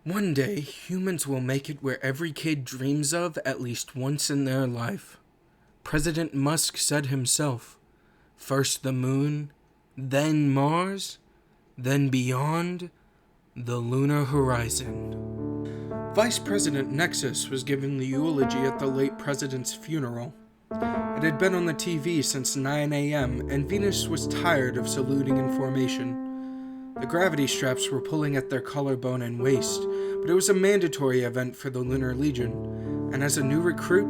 One day, humans will make it where every kid dreams of at least once in their life. President Musk said himself, first the moon, then Mars, then beyond the lunar horizon. Vice President Nexus was giving the eulogy at the late president's funeral. It had been on the TV since 9 a.m., and Venus was tired of saluting in formation. The gravity straps were pulling at their collarbone and waist, but it was a mandatory event for the Lunar Legion, and as a new recruit,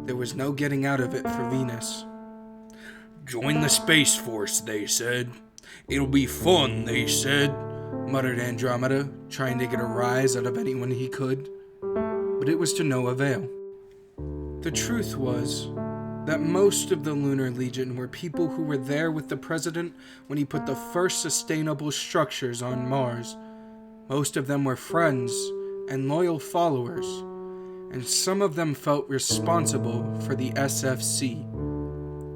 there was no getting out of it for Venus. "Join the Space Force," they said. "It'll be fun," they said, muttered Andromeda, trying to get a rise out of anyone he could. But it was to no avail. The truth was that most of the Lunar Legion were people who were there with the president when he put the first sustainable structures on Mars. Most of them were friends and loyal followers, and some of them felt responsible for the SFC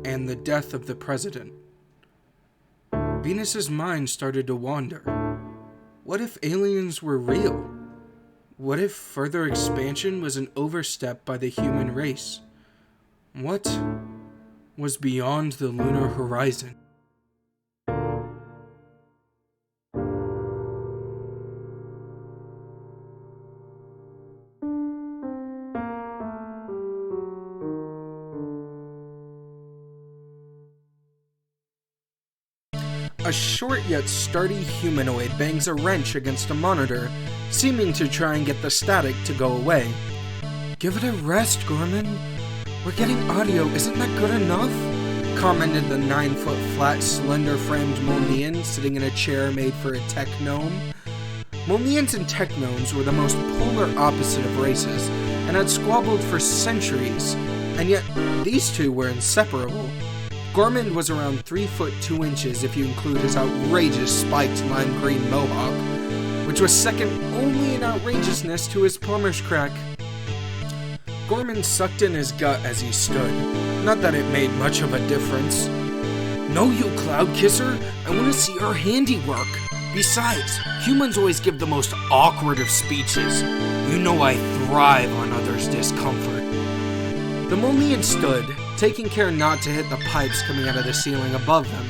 and the death of the president. Venus's mind started to wander. What if aliens were real? What if further expansion was an overstep by the human race? What was beyond the lunar horizon? A short yet sturdy humanoid bangs a wrench against a monitor, seeming to try and get the static to go away. "Give it a rest, Gorman. We're getting audio, isn't that good enough?" commented the 9-foot flat, slender-framed Molnian sitting in a chair made for a tech gnome. Molnians and tech gnomes were the most polar opposite of races, and had squabbled for centuries, and yet these two were inseparable. Gorman was around 3 foot 2 inches if you include his outrageous spiked lime green mohawk, which was second only in outrageousness to his plumber's crack. Gorman sucked in his gut as he stood. Not that it made much of a difference. "No, you cloud kisser, I want to see our handiwork. Besides, humans always give the most awkward of speeches. You know I thrive on others' discomfort." The Molnian stood, taking care not to hit the pipes coming out of the ceiling above them.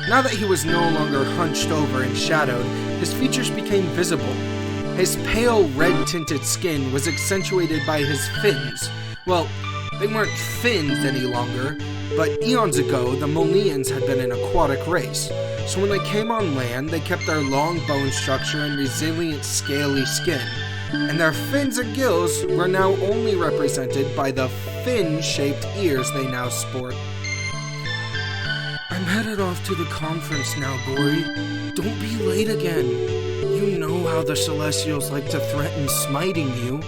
Now that he was no longer hunched over and shadowed, his features became visible. His pale red-tinted skin was accentuated by his fins. Well, they weren't fins any longer, but eons ago the Molnians had been an aquatic race, so when they came on land they kept their long bone structure and resilient scaly skin, and their fins and gills were now only represented by the fin-shaped ears they now sport. "I'm headed off to the conference now, Gory. Don't be late again. You know how the Celestials like to threaten smiting you,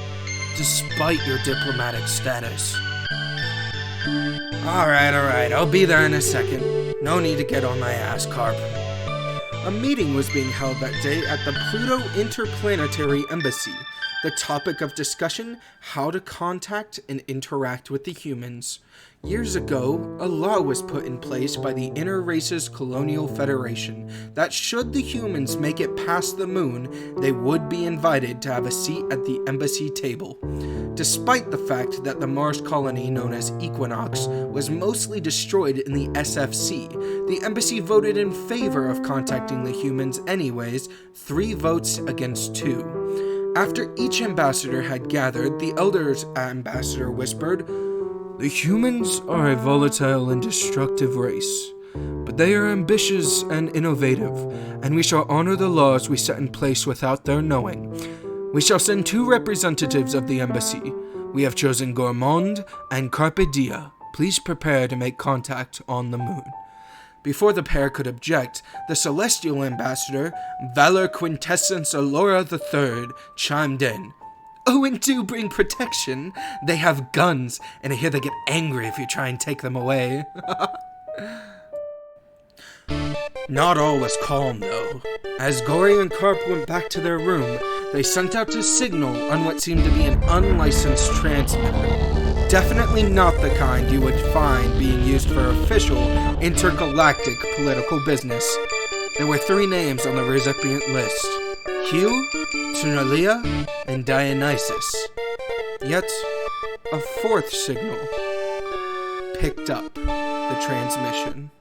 despite your diplomatic status." Alright, I'll be there in a second. No need to get on my ass, Carp. A meeting was being held that day at the Pluto Interplanetary Embassy. The topic of discussion, how to contact and interact with the humans. Years ago, a law was put in place by the Inter-Races Colonial Federation that should the humans make it past the moon, they would be invited to have a seat at the embassy table. Despite the fact that the Mars colony known as Equinox was mostly destroyed in the SFC, the embassy voted in favor of contacting the humans anyways, 3 votes against 2. After each ambassador had gathered, the Elder's ambassador whispered, "The humans are a volatile and destructive race, but they are ambitious and innovative, and we shall honor the laws we set in place without their knowing. We shall send 2 representatives of the embassy. We have chosen Gourmand and Carpe Diem. Please prepare to make contact on the moon." Before the pair could object, the celestial ambassador, Valor Quintessence Allura III, chimed in. "Oh, and do bring protection. They have guns, and I hear they get angry if you try and take them away." Not all was calm, though. As Gory and Carp went back to their room, they sent out a signal on what seemed to be an unlicensed transmitter. Definitely not the kind you would find being used for official intergalactic political business. There were 3 names on the recipient list. Q, Tunalia, and Dionysus. Yet, a fourth signal picked up the transmission.